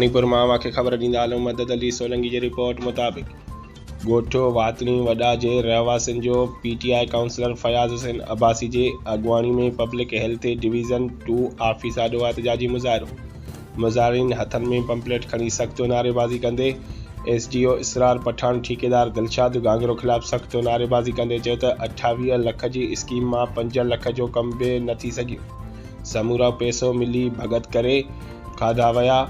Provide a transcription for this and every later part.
रानीपुर मावा खे ख़बर ॾींदा हलूं मदद अली सोलंकी जी रिपोर्ट मुताबिक़ ॻोठु वातणी वॾा जे रहवासियुनि जो PTI काउंसलर फयाज़ हुसैन अब्बासी जे अॻवानी में पब्लिक हेल्थ डिवीज़न 2 ऑफिस आॾो एहतजाजी मुज़ाहिरो। मुज़ाहिरीन हथनि में पंपलेट खणी सख़्त नारेबाज़ी कंदे SDO इसरार पठान ठेकेदार दिलशाद गांगरो ख़िलाफ़ सख़्त नारेबाज़ी कंदे चयो त 28 लख जी स्कीम मां 5 लख जो कम बि न थी सघियो। समूरो पैसो मिली भगत करे खाधा विया।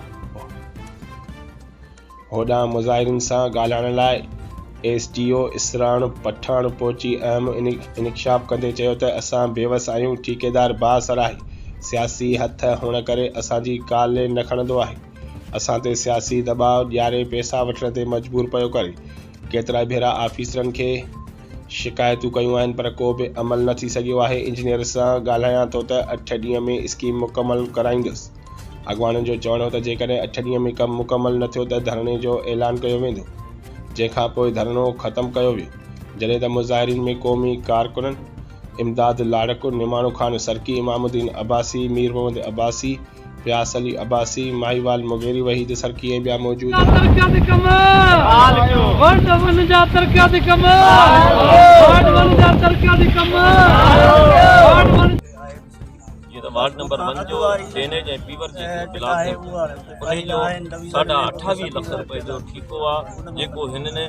होॾां मुज़ाहिरीन सां ॻाल्हाइण लाइ SDO इसरार पठान पहुची अहम इंकशाफ कंदे चयो त असां बेवस आहियूं। ठेकेदार बासर आहे, सियासी हथ हुअण करे असांजी काल न खणंदो आहे। असां ते सियासी दबाव ॾियारे पैसा वठण ते मजबूर पियो करे। केतिरा भेरा ऑफिसरनि खे शिकायतूं कयूं आहिनि पर को बि अमल न थी सघियो आहे। इंजीनियर सां ॻाल्हायां थो त 8 ॾींहं में स्कीम मुकमल कराईंदुसि। अॻवाननि जो चवणु हो त जेकॾहिं 8 ॾींहं में कमु मुकमल न थियो त धरणे जो ऐलान कयो वेंदो, जंहिंखां पोइ धरनो ख़त्म कयो वियो। जॾहिं त मुज़ाहिरीन में क़ौमी कारकुननि इमदाद लाड़क, निमाणो खान सरकी, इमामुद्दीन अब्बासी, मीर मोहम्मद अब्बासी, प्यास अली अब्बासी, माहीवाल मुगेरी, वहीद सरकी ऐं ॿिया मौजूद वार्ड नंबर 1 जो ड्रेनेज ऐं पीवर जे ब्लॉक उन जो 28 लख रुपए जो ठीको आहे, जेको हिनने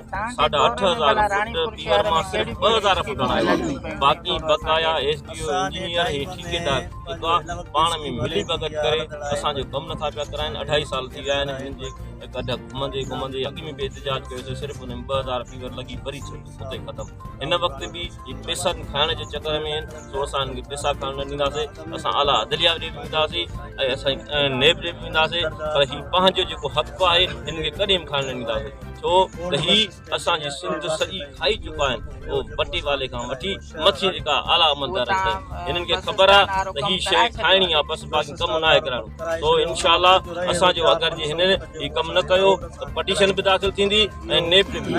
8,500 फुट पीवर मां सिर्फ 2,000 फुट हणायो। बाक़ी बकाया SDO इंजीनियर हे ठेकेदार जेको पाण में मिली भगत करे असांजो कमु नथा पिया कराइनि। 2.5 साल थी विया आहिनि हिननि जे गॾु घुमंदे अॻ में बि एहतजाज कयोसीं, सिर्फ़ हुन में 2,000 फीवर लॻी वरी उते ख़त्म। हिन वक़्त बि पैसा खाइण जे चकर में आहिनि, सो असां हिनखे पैसा खाइण न ॾींदासीं। असां आला अदलिया ॾे बि वेंदासीं ऐं असां नेब ॾे बि वेंदासीं, पर हीउ पंहिंजो जेको हक़ु आहे हिनखे कॾहिं बि खाइण न ॾींदासीं। छो त हीउ असांजी सिंध सॼी खाई चुका आहिनि, उहो पटी वाले खां वठी मथे जेका आला अमलदार आहिनि। हिननि खे ख़बर आहे त हीअ शइ खाइणी आहे, बसि बाक़ी कमु न आहे कराइणो। तो इंशाअल्लाह असांजो अगरि जे हिन हीउ कमु न कयो त पटीशन बि दाख़िल थींदी ऐं नेब बि।